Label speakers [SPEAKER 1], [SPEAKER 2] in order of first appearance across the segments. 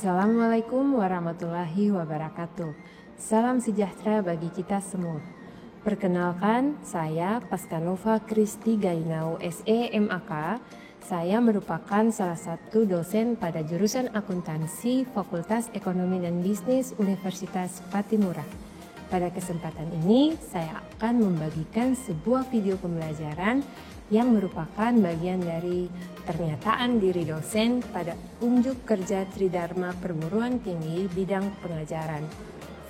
[SPEAKER 1] Assalamualaikum warahmatullahi wabarakatuh. Salam sejahtera bagi kita semua. Perkenalkan, saya Pascanova Kristi Gainau SE MAK. Saya merupakan salah satu dosen pada jurusan akuntansi Fakultas Ekonomi dan Bisnis Universitas Patimura. Pada kesempatan ini, saya akan membagikan sebuah video pembelajaran yang merupakan bagian dari pernyataan diri dosen pada unjuk kerja Tridharma Perguruan Tinggi bidang pengajaran.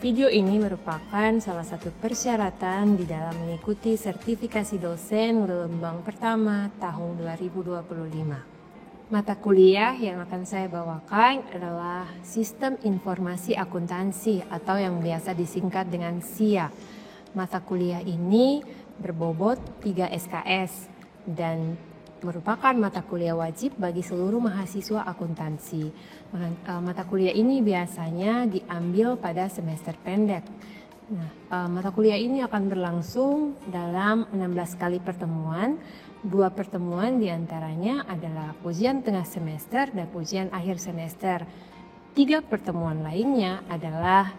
[SPEAKER 1] Video ini merupakan salah satu persyaratan di dalam mengikuti sertifikasi dosen gelombang pertama tahun 2025. Mata kuliah yang akan saya bawakan adalah Sistem Informasi Akuntansi atau yang biasa disingkat dengan SIA. Mata kuliah ini berbobot 3 SKS dan merupakan mata kuliah wajib bagi seluruh mahasiswa akuntansi. Mata kuliah ini biasanya diambil pada semester pendek. Mata kuliah ini akan berlangsung dalam 16 kali pertemuan. 2 pertemuan diantaranya adalah ujian tengah semester dan ujian akhir semester. 3 pertemuan lainnya adalah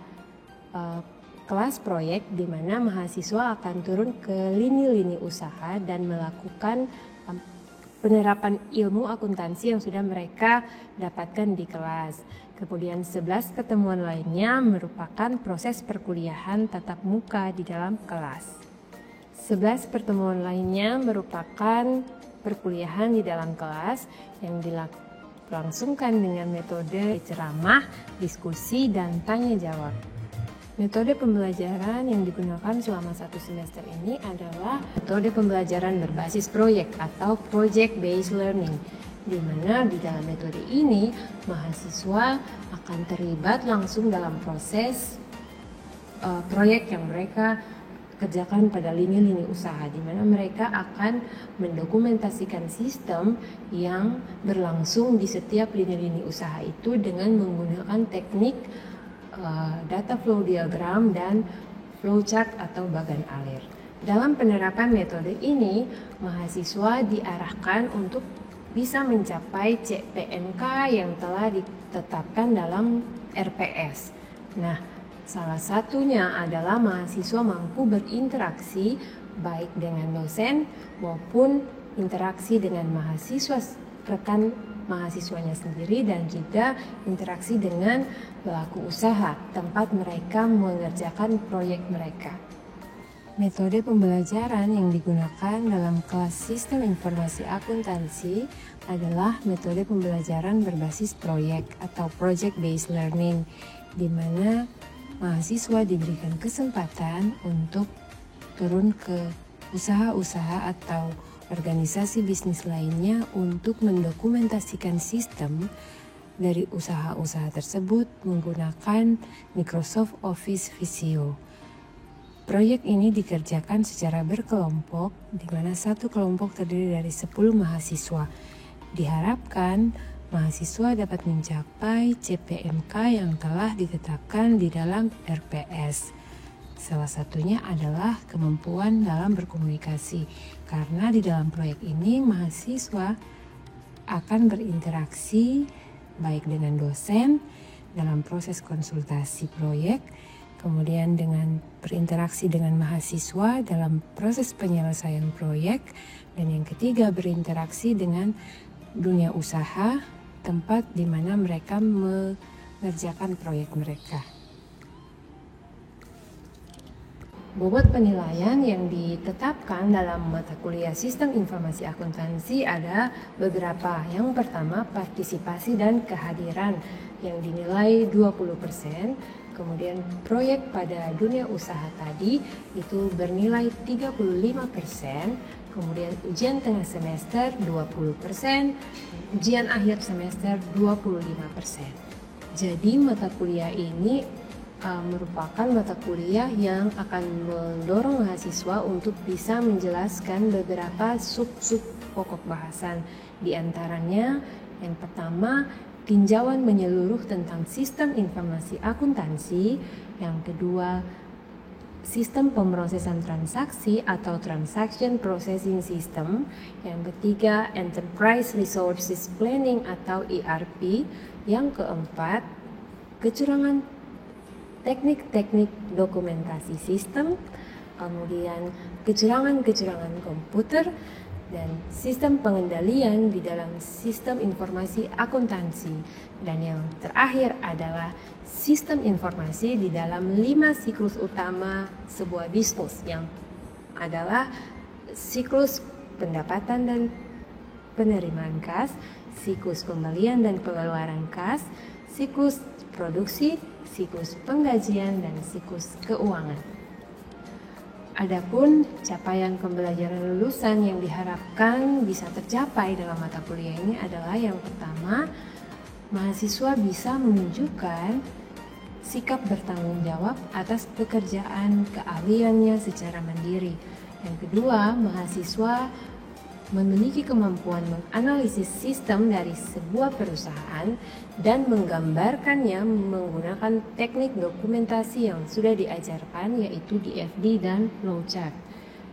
[SPEAKER 1] kelas proyek di mana mahasiswa akan turun ke lini-lini usaha dan melakukan penerapan ilmu akuntansi yang sudah mereka dapatkan di kelas. Kemudian 11 pertemuan lainnya merupakan proses perkuliahan tatap muka di dalam kelas. 11 pertemuan lainnya merupakan perkuliahan di dalam kelas yang dilangsungkan dengan metode ceramah, diskusi, dan tanya jawab. Metode pembelajaran yang digunakan selama 1 semester ini adalah metode pembelajaran berbasis proyek atau project based learning, di mana di dalam metode ini mahasiswa akan terlibat langsung dalam proses proyek yang mereka kerjakan pada lini-lini usaha, di mana mereka akan mendokumentasikan sistem yang berlangsung di setiap lini-lini usaha itu dengan menggunakan teknik data flow diagram dan flowchart atau bagan alir. Dalam penerapan metode ini, mahasiswa diarahkan untuk bisa mencapai CPNK yang telah ditetapkan dalam RPS. Salah satunya adalah mahasiswa mampu berinteraksi baik dengan dosen maupun interaksi dengan mahasiswa rekan mahasiswanya sendiri dan juga interaksi dengan pelaku usaha tempat mereka mengerjakan proyek mereka. Metode pembelajaran yang digunakan dalam kelas Sistem Informasi Akuntansi adalah metode pembelajaran berbasis proyek atau project based learning, di mana mahasiswa diberikan kesempatan untuk turun ke usaha-usaha atau organisasi bisnis lainnya untuk mendokumentasikan sistem dari usaha-usaha tersebut menggunakan Microsoft Office Visio. Proyek ini dikerjakan secara berkelompok, di mana satu kelompok terdiri dari 10 mahasiswa. Diharapkan mahasiswa dapat mencapai CPNK yang telah ditetapkan di dalam RPS. Salah satunya adalah kemampuan dalam berkomunikasi, karena di dalam proyek ini mahasiswa akan berinteraksi baik dengan dosen dalam proses konsultasi proyek, kemudian dengan berinteraksi dengan mahasiswa dalam proses penyelesaian proyek, dan yang ketiga berinteraksi dengan dunia usaha, tempat di mana mereka mengerjakan proyek mereka. Bobot penilaian yang ditetapkan dalam mata kuliah Sistem Informasi Akuntansi ada beberapa. Yang pertama, partisipasi dan kehadiran yang dinilai 20%. Kemudian proyek pada dunia usaha tadi itu bernilai 35%. Kemudian ujian tengah semester 20%, ujian akhir semester 25%. Jadi mata kuliah ini merupakan mata kuliah yang akan mendorong mahasiswa untuk bisa menjelaskan beberapa sub-sub pokok bahasan. Di antaranya, yang pertama, tinjauan menyeluruh tentang sistem informasi akuntansi. Yang kedua, sistem pemrosesan transaksi atau Transaction Processing System. Yang ketiga, Enterprise Resources Planning atau ERP. Yang keempat, kecurangan teknik-teknik dokumentasi sistem, kemudian kecurangan-kecurangan komputer, dan sistem pengendalian di dalam sistem informasi akuntansi. Dan yang terakhir adalah sistem informasi di dalam 5 siklus utama sebuah bisnis, yang adalah siklus pendapatan dan penerimaan kas, siklus pembelian dan pengeluaran kas, siklus produksi, siklus penggajian, dan siklus keuangan. Adapun capaian pembelajaran lulusan yang diharapkan bisa tercapai dalam mata kuliah ini adalah yang pertama, mahasiswa bisa menunjukkan sikap bertanggung jawab atas pekerjaan keahliannya secara mandiri. Yang kedua, mahasiswa memiliki kemampuan menganalisis sistem dari sebuah perusahaan dan menggambarkannya menggunakan teknik dokumentasi yang sudah diajarkan, yaitu DFD dan flowchart.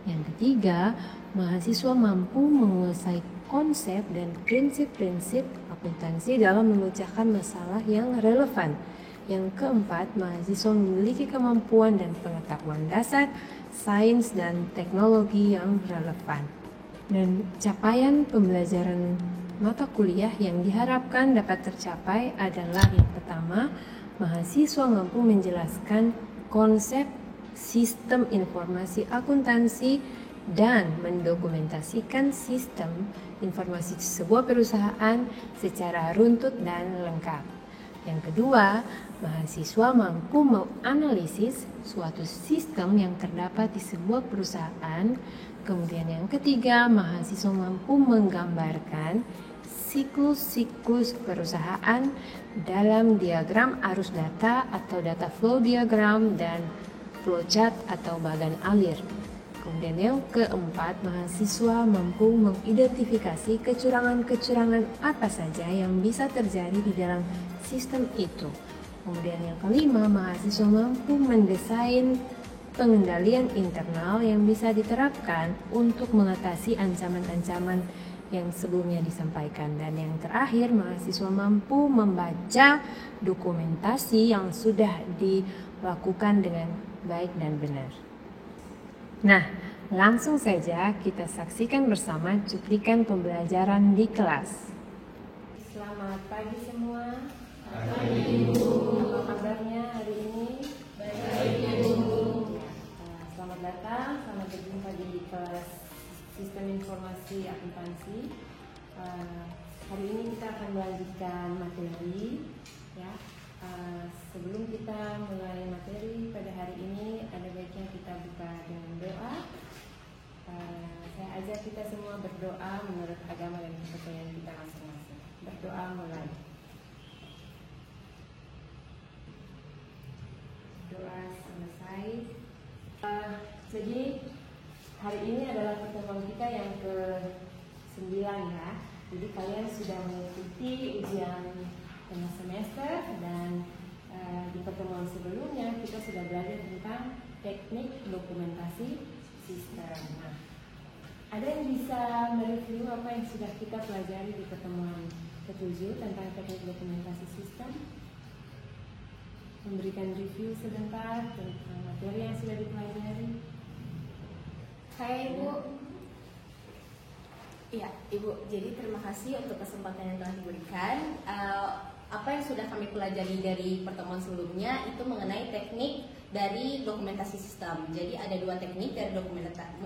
[SPEAKER 1] Yang ketiga, mahasiswa mampu menguasai konsep dan prinsip-prinsip akuntansi dalam memecahkan masalah yang relevan. Yang keempat, mahasiswa memiliki kemampuan dan pengetahuan dasar sains dan teknologi yang relevan. Dan capaian pembelajaran mata kuliah yang diharapkan dapat tercapai adalah yang pertama, mahasiswa mampu menjelaskan konsep sistem informasi akuntansi dan mendokumentasikan sistem informasi sebuah perusahaan secara runtut dan lengkap. Yang kedua, mahasiswa mampu menganalisis suatu sistem yang terdapat di sebuah perusahaan. Kemudian yang ketiga, mahasiswa mampu menggambarkan siklus-siklus perusahaan dalam diagram arus data atau data flow diagram dan flowchart atau bagan alir. Kemudian yang keempat, mahasiswa mampu mengidentifikasi kecurangan-kecurangan apa saja yang bisa terjadi di dalam sistem itu. Kemudian yang kelima, mahasiswa mampu mendesain pengendalian internal yang bisa diterapkan untuk mengatasi ancaman-ancaman yang sebelumnya disampaikan. Dan yang terakhir, mahasiswa mampu membaca dokumentasi yang sudah dilakukan dengan baik dan benar. Nah, langsung saja kita saksikan bersama cuplikan pembelajaran di kelas. Selamat pagi semua.
[SPEAKER 2] Pagi, Ibu.
[SPEAKER 1] Apa kabarnya hari ini?
[SPEAKER 2] Baik, Ibu.
[SPEAKER 1] Selamat datang, selamat berjumpa di kelas Sistem Informasi Akuntansi. Hari ini kita akan melanjutkan materi, ya. Sebelum kita mulai materi pada hari ini, ada baiknya kita buka dengan doa. Saya ajak kita semua berdoa menurut agama dan kepercayaan kita masing-masing. Berdoa mulai. Doa selesai. Jadi hari ini adalah pertemuan kita yang ke-9, ya. Jadi kalian sudah mengikuti ujian tengah semester dan di pertemuan sebelumnya kita sudah belajar tentang teknik dokumentasi sistem. Nah, ada yang bisa mereview apa yang sudah kita pelajari di pertemuan ke-7 tentang teknik dokumentasi sistem? Memberikan review sebentar tentang materi yang sudah dipelajari.
[SPEAKER 3] Hai Ibu. Iya, Ibu. Jadi terima kasih untuk kesempatan yang telah diberikan. Apa yang sudah kami pelajari dari pertemuan sebelumnya itu mengenai teknik dari dokumentasi sistem. Jadi ada dua teknik dari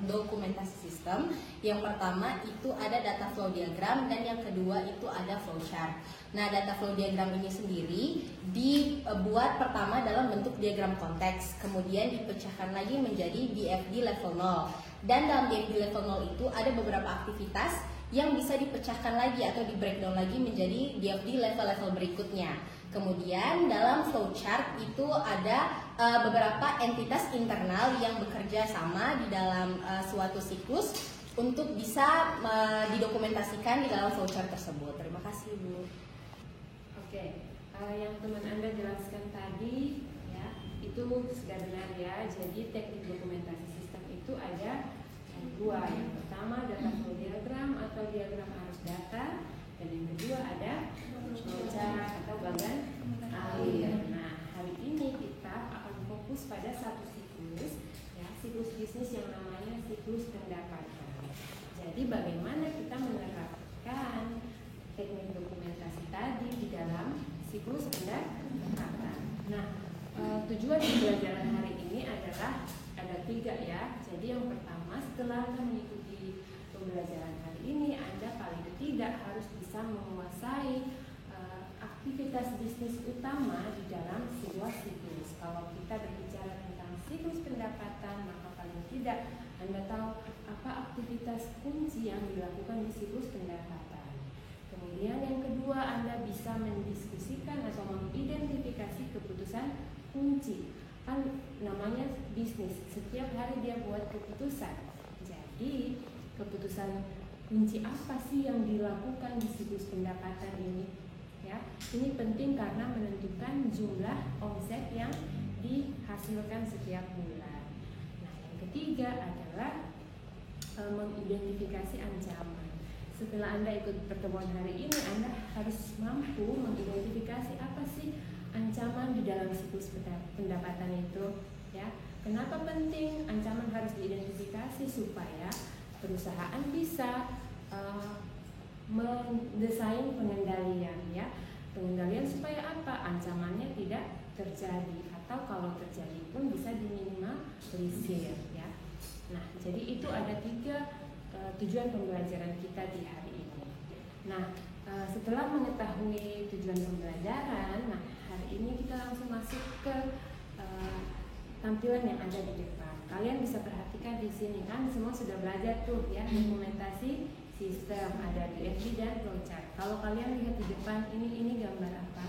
[SPEAKER 3] dokumentasi sistem. Yang pertama itu ada data flow diagram dan yang kedua itu ada flowchart. Nah, data flow diagram ini sendiri dibuat pertama dalam bentuk diagram konteks, kemudian dipecahkan lagi menjadi DFD level 0. Dan dalam DFD level 0 itu ada beberapa aktivitas yang bisa dipecahkan lagi atau di breakdown lagi menjadi DFD level-level berikutnya. Kemudian dalam flowchart itu ada beberapa entitas internal yang bekerja sama di dalam suatu siklus untuk bisa didokumentasikan di dalam flowchart tersebut. Terima kasih, Bu.
[SPEAKER 1] Oke, yang teman Anda jelaskan tadi, ya, itu sudah benar, ya. Jadi teknik dokumentasi sistem itu ada dua. Yang pertama data flow diagram atau diagram arus data, dan yang kedua ada flowchart atau bagan alir. Nah, bisnis yang namanya siklus pendapatan. Jadi bagaimana kita menerapkan teknik dokumentasi tadi di dalam siklus pendapatan. Nah, tujuan pembelajaran hari ini adalah ada 3 ya. Jadi yang pertama, setelah Anda mengikuti pembelajaran hari ini, Anda paling tidak harus bisa menguasai aktivitas bisnis utama di dalam sebuah siklus. Kalau kita berbicara tentang siklus pendapatan, maka paling tidak Anda tahu apa aktivitas kunci yang dilakukan di siklus pendapatan. Kemudian yang kedua, Anda bisa mendiskusikan atau mengidentifikasi keputusan kunci. Kan namanya bisnis, setiap hari dia buat keputusan. Jadi keputusan kunci apa sih yang dilakukan di siklus pendapatan ini? Ya, ini penting karena menentukan jumlah omset yang dihasilkan setiap bulan. Nah, yang ketiga adalah mengidentifikasi ancaman. Setelah Anda ikut pertemuan hari ini, Anda harus mampu mengidentifikasi apa sih ancaman di dalam siklus pendapatan itu, ya. Kenapa penting ancaman harus diidentifikasi? Supaya perusahaan bisa mendesain pengendalian, ya. Pengendalian supaya apa? Ancamannya tidak terjadi, atau kalau terjadi pun bisa diminimalisir, ya. Nah, jadi itu ada 3 tujuan pembelajaran kita di hari ini. Nah, setelah mengetahui tujuan pembelajaran, nah hari ini kita langsung masuk ke tampilan yang ada di depan. Kalian bisa perhatikan di sini kan semua sudah belajar tuh ya, dokumentasi sistem, ada DFD dan flowchart. Kalau kalian lihat di depan ini gambar apa?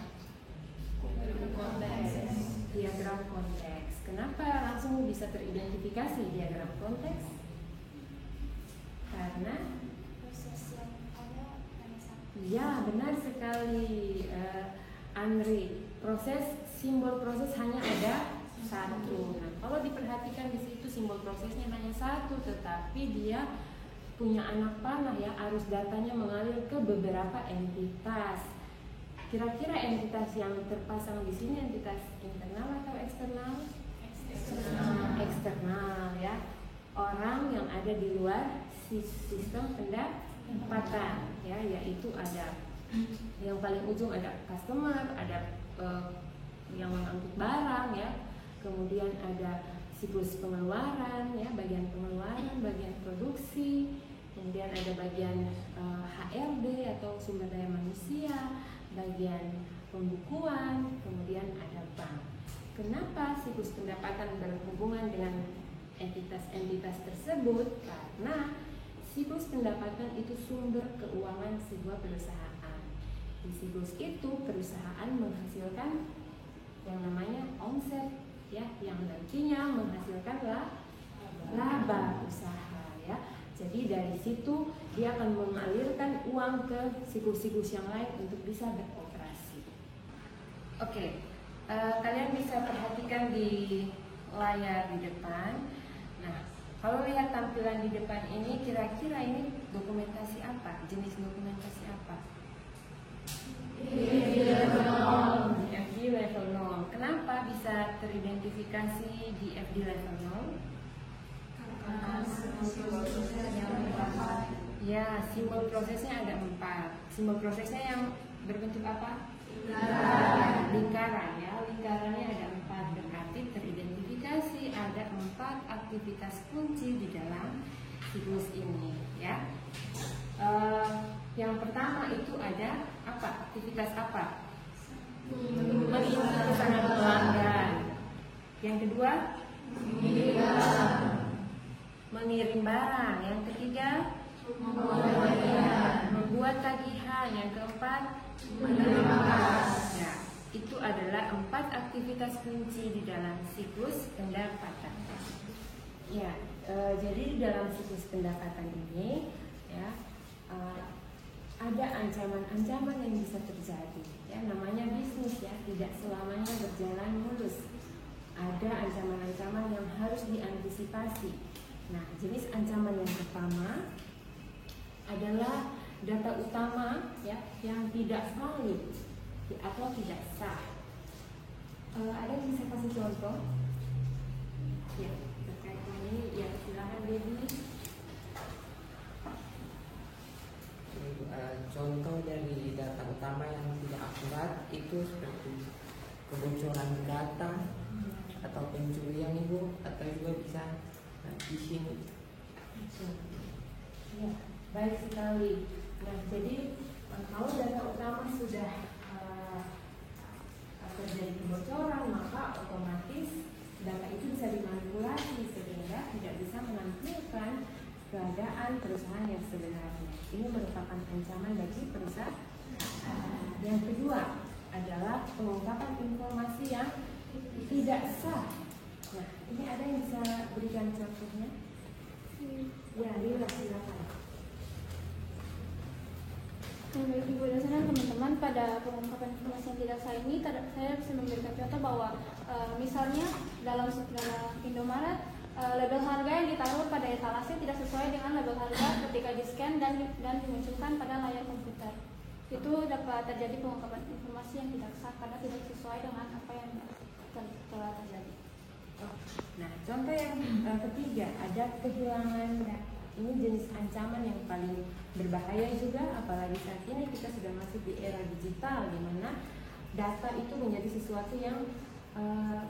[SPEAKER 1] Diagram konteks. Kenapa langsung bisa teridentifikasi diagram konteks? Karena
[SPEAKER 2] proses yang ada satu.
[SPEAKER 1] ya, benar sekali, Andri. Simbol proses hanya ada satu. Nah, kalau diperhatikan di situ simbol prosesnya hanya satu, tetapi dia punya anak panah ya, arus datanya mengalir ke beberapa entitas. Kira-kira entitas yang terpasang di sini entitas internal atau eksternal? Eksternal ya. Orang yang ada di luar sistem pendapatan ya, yaitu ada yang paling ujung ada customer, ada yang mengangkut barang ya, kemudian ada siklus pengeluaran ya, bagian pengeluaran, bagian produksi, kemudian ada bagian HRD atau sumber daya manusia, bagian pembukuan, kemudian ada bank. Kenapa siklus pendapatan berhubungan dengan entitas-entitas tersebut? Karena siklus pendapatan itu sumber keuangan sebuah perusahaan. Di siklus itu perusahaan menghasilkan yang namanya omset ya, yang nantinya menghasilkan laba usaha ya. Jadi dari situ dia akan mengalirkan uang ke siklus-siklus yang lain untuk bisa beroperasi. Oke, kalian bisa perhatikan di layar di depan. Nah, kalau lihat tampilan di depan ini, kira-kira ini dokumentasi apa? Jenis dokumentasi apa? FD level 0. Kenapa bisa teridentifikasi di FD level 0? Ya, simbol prosesnya ada 4. Simbol prosesnya yang berbentuk apa? Lingkaran ya, lingkarannya ada 4. Berarti teridentifikasi ada 4 aktivitas kunci di dalam siklus ini ya. Yang pertama itu ada apa? Aktivitas apa? Mengirim pesanan pelanggan. Yang kedua, mengirim barang. Yang ketiga, membuat tagihan. Yang keempat, menerima kas. Ya, itu adalah 4 aktivitas kunci di dalam siklus pendapatan. Ya, jadi di dalam siklus pendapatan ini ya, ada ancaman-ancaman yang bisa terjadi ya, namanya bisnis ya, tidak selamanya berjalan mulus. Ada ancaman-ancaman yang harus diantisipasi. Nah, jenis ancaman yang pertama adalah data utama ya, yang tidak valid atau tidak sah. Ada yang bisa kasih contoh? Ya, terkait ini ya,
[SPEAKER 4] di sini.
[SPEAKER 1] Ya, baik sekali. Nah, jadi kalau data utama sudah terjadi kebocoran, maka otomatis data itu bisa dimanipulasi sehingga tidak bisa menampilkan keadaan perusahaan yang sebenarnya. Ini merupakan ancaman bagi perusahaan. Yang kedua adalah pengungkapan informasi yang tidak sah. Nah, ini ada yang bisa berikan contohnya? Ya, Lila, silakan.
[SPEAKER 2] Baik Ibu dosen dan teman-teman, pada pengungkapan informasi yang tidak sah ini saya bisa memberikan contoh bahwa misalnya dalam Indomaret label harga yang ditaruh pada etalase tidak sesuai dengan label harga ketika di-scan dan dimunculkan pada layar komputer. Itu dapat terjadi pengungkapan informasi yang tidak sah karena tidak sesuai dengan apa yang telah terjadi.
[SPEAKER 1] Nah, contoh yang ketiga ada kehilangan data. Ini jenis ancaman yang paling berbahaya juga, apalagi saat ini kita sudah masuk di era digital di mana data itu menjadi sesuatu yang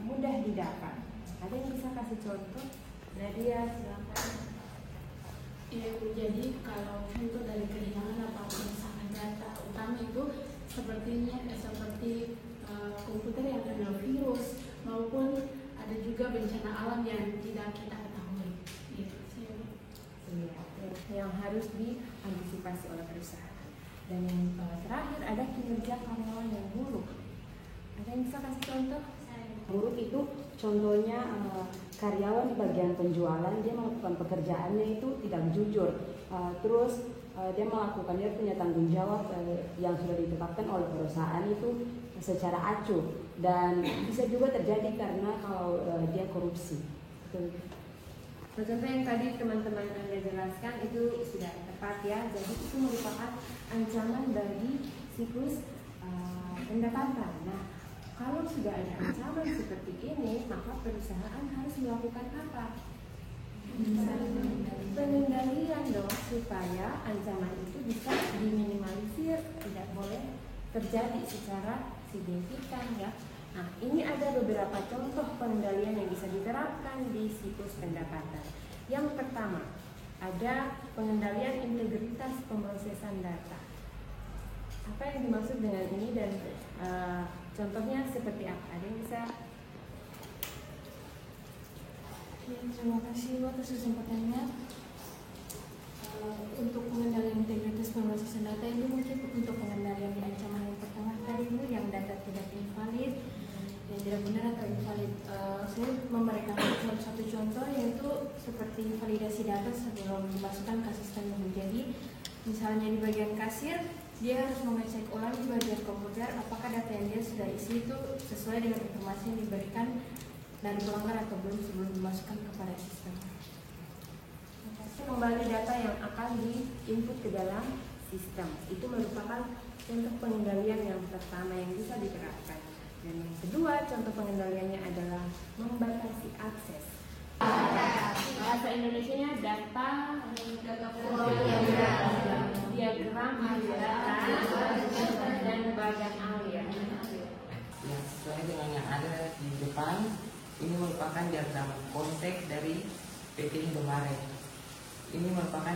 [SPEAKER 1] mudah didapat. Ada yang bisa kasih contoh? Nadia, silakan.
[SPEAKER 5] Ya, jadi kalau untuk dari kehilangan atau kerusakan data utama itu seperti komputer yang kena virus maupun ada juga bencana alam yang tidak kita ketahui. Gitu.
[SPEAKER 1] Yang harus diantisipasi oleh perusahaan. Dan yang terakhir ada kinerja karyawan yang buruk. Ada yang bisa kasih contoh?
[SPEAKER 6] Buruk itu contohnya karyawan di bagian penjualan dia melakukan pekerjaannya itu tidak jujur, terus dia punya tanggung jawab yang sudah ditetapkan oleh perusahaan itu secara acuh, dan bisa juga terjadi karena kalau dia korupsi.
[SPEAKER 1] Contoh yang tadi teman-teman Anda jelaskan itu sudah tepat ya. Jadi itu merupakan ancaman bagi siklus pendapatan. Nah, kalau sudah ada ancaman seperti ini, maka perusahaan harus melakukan apa? Pengendalian dong, supaya ancaman itu bisa diminimalisir, tidak boleh terjadi secara signifikan ya. Nah, ini ada beberapa contoh pengendalian yang bisa diterapkan di siklus pendapatan. Yang pertama, ada pengendalian integritas pemrosesan data. Apa yang dimaksud dengan ini dan contohnya seperti apa? Ada yang bisa?
[SPEAKER 5] Ya, terima kasih Bu atas kesempatannya. Untuk pengendalian integritas pemrosesan data ini mungkin untuk pengendalian di ancaman yang pertama tadi itu yang data tidak invalid, yang tidak benar atau invalid. Saya memberikan satu contoh yaitu seperti validasi data sebelum dimasukkan ke sistem. Jadi misalnya di bagian kasir dia harus mengecek ulang di bagian komputer apakah data yang dia sudah isi itu sesuai dengan informasi yang diberikan dari pelanggan atau belum sebelum dimasukkan kepada sistem.
[SPEAKER 1] Kembali data yang akan diinput ke dalam sistem itu merupakan contoh pengendalian yang pertama yang bisa diterapkan. Dan yang kedua, contoh pengendaliannya adalah membatasi akses. Bahasa Indonesianya data diagram aliran dan bagan aliran.
[SPEAKER 4] Ya, sesuai dengan yang ada di depan, ini merupakan diagram konteks dari PT Indomaret. Ini merupakan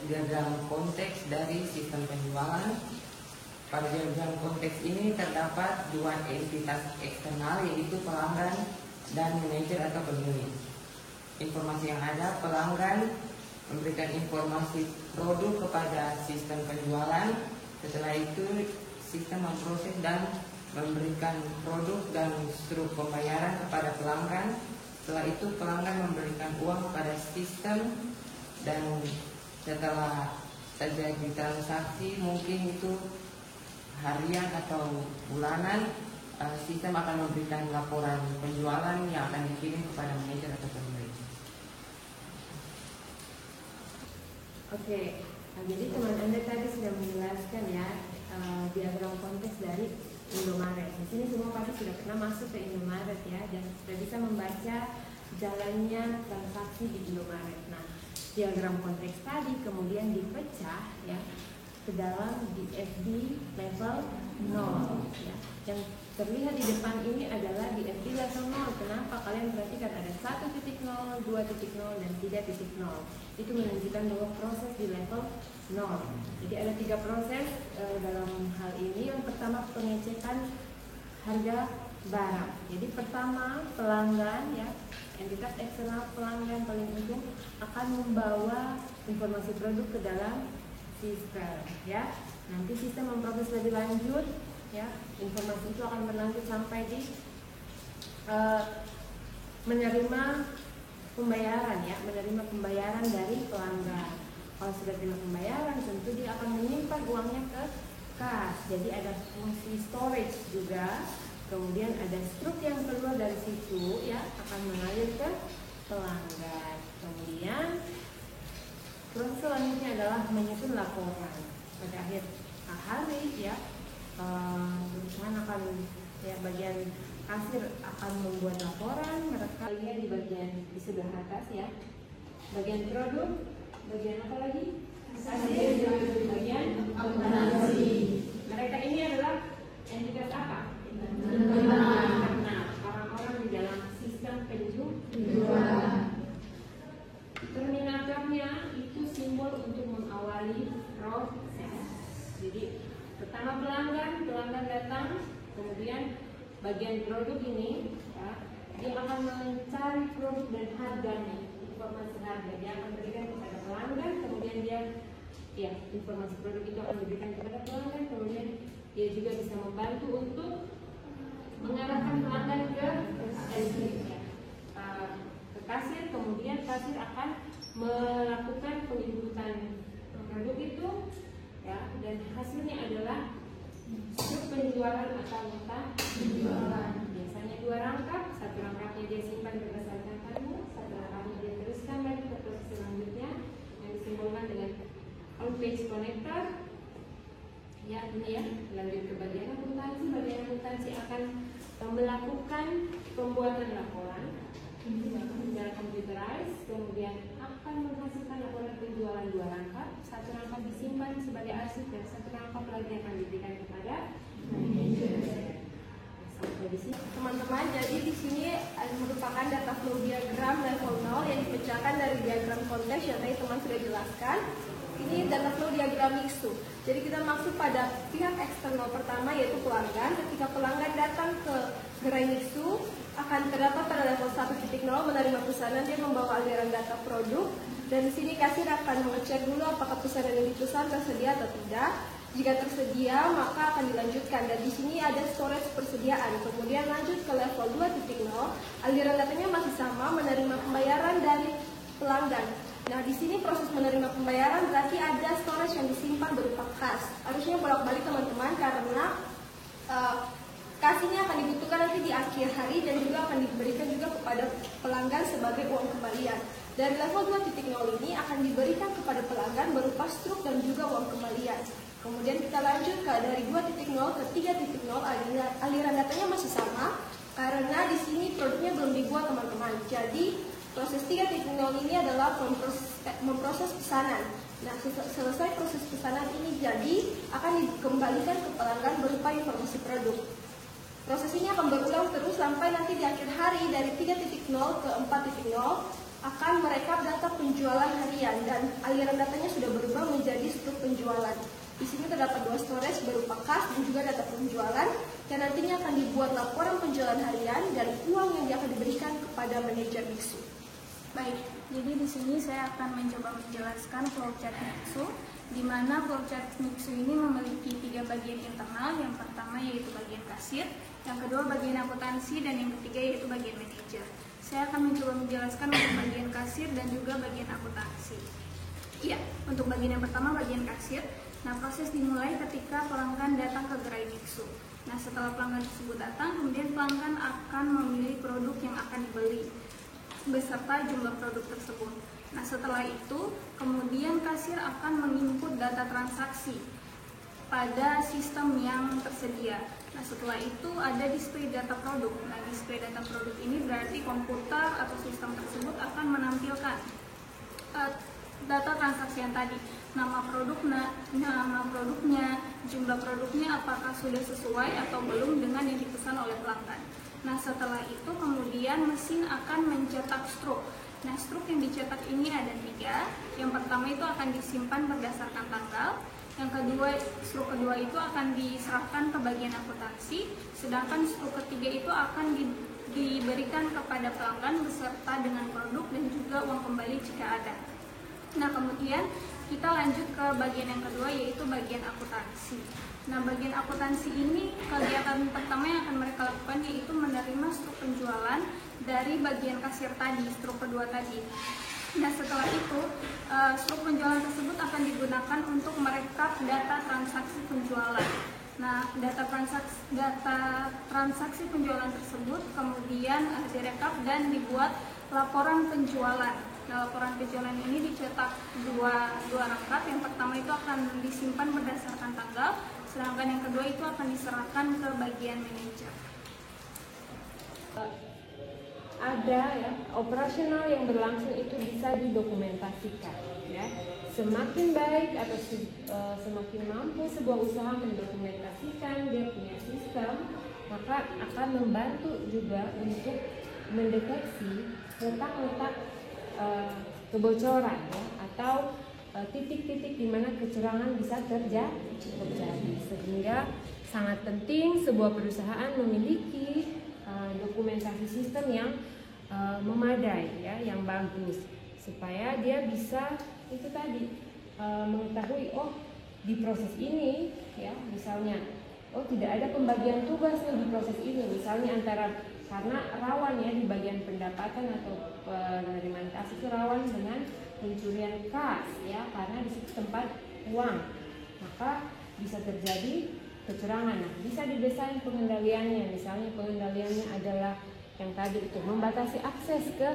[SPEAKER 4] diagram konteks dari sistem penjualan. Pada diagram konteks ini terdapat dua entitas eksternal, yaitu pelanggan dan manajer atau penghuni. Informasi yang ada, pelanggan memberikan informasi produk kepada sistem penjualan. Setelah itu sistem memproses dan memberikan produk dan struk pembayaran kepada pelanggan. Setelah itu pelanggan memberikan uang kepada sistem, dan setelah terjadi transaksi mungkin itu harian atau bulanan, sistem akan memberikan laporan penjualan yang akan dikirim kepada manajer atau pembeli.
[SPEAKER 1] Oke, nah, jadi teman Anda tadi sudah menjelaskan ya diagram konteks dari Indomaret. Di sini semua pasti sudah pernah masuk ke Indomaret ya, dan sudah bisa membaca jalannya transaksi di Indomaret. Nah, diagram konteks tadi kemudian dipecah ya ke dalam DFD level 0 ya. Yang terlihat di depan ini adalah di FD level 0. Kenapa? Kalian perhatikan ada 1.0, 2.0, dan 3.0. Itu menunjukkan bahwa proses di level 0. Jadi ada 3 proses dalam hal ini. Yang pertama pengecekan harga barang. Jadi pertama pelanggan ya, entitas eksternal pelanggan paling ujung akan membawa informasi produk ke dalam sistem ya. Nanti sistem memproses lebih lanjut ya, informasi itu akan berlanjut sampai di menerima pembayaran ya, menerima pembayaran dari pelanggan. Kalau sudah terima pembayaran, tentu dia akan menyimpan uangnya ke kas. Jadi ada fungsi storage juga. Kemudian ada struk yang keluar dari situ ya, akan mengalir ke pelanggan. Kemudian proses selanjutnya adalah menyusun laporan pada akhir hari ya. Perusahaan akan ya, bagian kasir akan membuat laporan. Mereka lihat di bagian di sebelah atas ya, bagian produk, bagian apa lagi? Kasir, bagian akuntansi. Mereka ini adalah entitas apa? Nah, orang-orang di dalam sistem penjualan. Terminatornya itu simbol untuk mengawali proses. Jadi pertama pelanggan datang, kemudian bagian produk ini ya, dia akan mencari produk dan harganya, informasi harga dia akan berikan kepada pelanggan, kemudian dia ya informasi produk itu akan diberikan kepada pelanggan, kemudian dia juga bisa membantu untuk mengarahkan pelanggan ke kasir, kemudian kasir akan melakukan penginputan produk itu ya, dan hasilnya adalah struk penjualan atau nota penjualan. Biasanya 2 rangkap, 1 rangkapnya dia simpan berdasarkan kartu, 1 rangkapnya dia teruskan lagi ke proses selanjutnya yang disimbolkan dengan on page connector. Ya ini ya, lanjut ke bagian akuntansi. Bagian akuntansi akan melakukan pembuatan laporan secara computerized, kemudian akan menghasilkan laporan penjualan 2 rangkap, 1 rangkap disimpan sebagai arsip dan 1 rangkap lagi akan diberikan kepada manajer. Sampai di sini
[SPEAKER 2] Teman-teman, jadi di sini merupakan data flow diagram level 0 yang dipecahkan dari diagram konteks yang tadi teman sudah jelaskan. Ini data flow diagram mixed. Jadi kita maksud pada pihak eksternal pertama yaitu pelanggan. Ketika pelanggan datang ke gerai mixed, akan terdapat pada level 1.0 menerima pesanan, dia membawa aliran data produk, dan di sini kasir akan mengecek dulu apakah pesanan yang dipesan tersedia atau tidak. Jika tersedia maka akan dilanjutkan, dan di sini ada storage persediaan. Kemudian lanjut ke level 2.0, aliran datanya masih sama, menerima pembayaran dari pelanggan. Nah di sini proses menerima pembayaran berarti ada storage yang disimpan berupa kas. Harusnya bolak-balik teman-teman karena kas ini akan dibutuhkan nanti di akhir hari dan juga akan diberikan juga kepada pelanggan sebagai uang kembalian. Dari level 2.0 ini akan diberikan kepada pelanggan berupa struk dan juga uang kembalian. Kemudian kita lanjut ke dari 2.0 ke 3.0, aliran datanya masih sama karena di sini produknya belum dibuat teman-teman. Jadi proses 3.0 ini adalah memproses pesanan. Nah selesai proses pesanan ini jadi akan dikembalikan ke pelanggan berupa informasi produk. Proses ini akan berulang terus sampai nanti di akhir hari dari 3.0 ke 4.0 akan merekap data penjualan harian dan aliran datanya sudah berubah menjadi struk penjualan. Di sini terdapat 2 storage berupa kas dan juga data penjualan dan nantinya akan dibuat laporan penjualan harian dan uang yang akan diberikan kepada manajer mixed.
[SPEAKER 7] Baik, jadi di sini saya akan mencoba menjelaskan flowchart mixed, di mana flowchart mixed ini memiliki 3 bagian internal. Yang pertama yaitu bagian kasir, yang kedua bagian akuntansi, dan yang ketiga yaitu bagian manajer. Saya akan mencoba menjelaskan untuk bagian kasir dan juga bagian akuntansi. Iya, untuk bagian yang pertama bagian kasir. Nah, proses dimulai ketika pelanggan datang ke gerai mixed. Nah, setelah pelanggan tersebut datang, kemudian pelanggan akan memilih produk yang akan dibeli beserta jumlah produk tersebut. Nah, setelah itu, kemudian kasir akan menginput data transaksi pada sistem yang tersedia. Nah, setelah itu ada display data produk. Nah, display data produk ini berarti komputer atau sistem tersebut akan menampilkan data transaksi yang tadi, nama produknya, jumlah produknya apakah sudah sesuai atau belum dengan yang dipesan oleh pelanggan. Nah, setelah itu kemudian mesin akan mencetak struk. Nah, struk yang dicetak ini ada 3. Yang pertama itu akan disimpan berdasarkan tanggal. Yang kedua, struk kedua itu akan diserahkan ke bagian akuntansi. Sedangkan struk ketiga itu akan diberikan kepada pelanggan beserta dengan produk dan juga uang kembali jika ada. Nah, kemudian kita lanjut ke bagian yang kedua, yaitu bagian akuntansi. Nah, bagian akuntansi ini kegiatan pertama yang akan mereka lakukan yaitu menerima struk penjualan dari bagian kasir tadi, struk kedua tadi. Nah, setelah itu struk penjualan tersebut akan digunakan untuk merekap data transaksi penjualan. Nah, data transaksi penjualan tersebut kemudian direkap dan dibuat laporan penjualan. Nah, laporan penjualan ini dicetak dua rangkap. Yang pertama itu akan disimpan berdasarkan tanggal, sedangkan yang kedua itu akan diserahkan ke bagian manajer.
[SPEAKER 1] Ada ya, operasional yang berlangsung itu bisa didokumentasikan ya. Semakin baik atau semakin mampu sebuah usaha mendokumentasikan dia punya sistem, maka akan membantu juga untuk mendeteksi letak-letak kebocoran ya, atau titik-titik di mana kecurangan bisa terjadi. Sehingga sangat penting sebuah perusahaan memiliki dokumentasi sistem yang memadai ya, yang bagus, supaya dia bisa itu tadi mengetahui di proses ini ya, misalnya tidak ada pembagian tugas di proses ini, misalnya karena rawan ya di bagian pendapatan atau penerimaan kas itu rawan dengan pencurian kas ya, karena di situ tempat uang, maka bisa terjadi kecurangan. Nah, bisa didesain pengendaliannya, misalnya pengendaliannya adalah yang tadi itu membatasi akses ke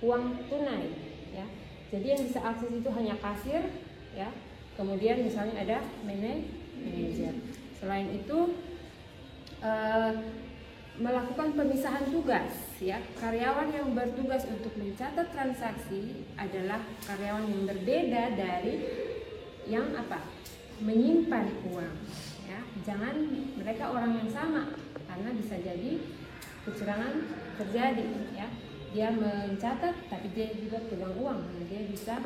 [SPEAKER 1] uang tunai ya. Jadi yang bisa akses itu hanya kasir ya. Kemudian misalnya ada manajer. Selain itu melakukan pemisahan tugas ya. Karyawan yang bertugas untuk mencatat transaksi adalah karyawan yang berbeda dari yang menyimpan uang ya. Jangan mereka orang yang sama, karena bisa jadi kecurangan terjadi ya. Dia mencatat tapi dia juga pegang uang, dia bisa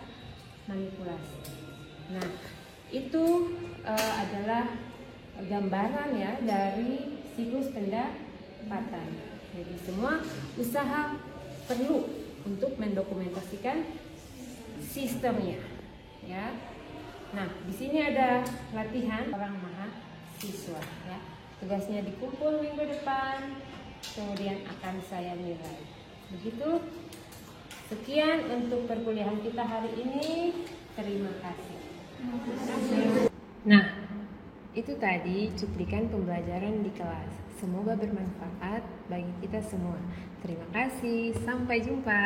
[SPEAKER 1] manipulasi. Nah, itu adalah gambaran ya dari siklus pendapatan. Jadi semua usaha perlu untuk mendokumentasikan sistemnya ya. Nah, di sini ada latihan orang mahasiswa ya. Tugasnya dikumpul minggu depan, kemudian akan saya nilai. Begitu. Sekian untuk perkuliahan kita hari ini. Terima kasih. Nah, itu tadi cuplikan pembelajaran di kelas. Semoga bermanfaat bagi kita semua. Terima kasih. Sampai jumpa.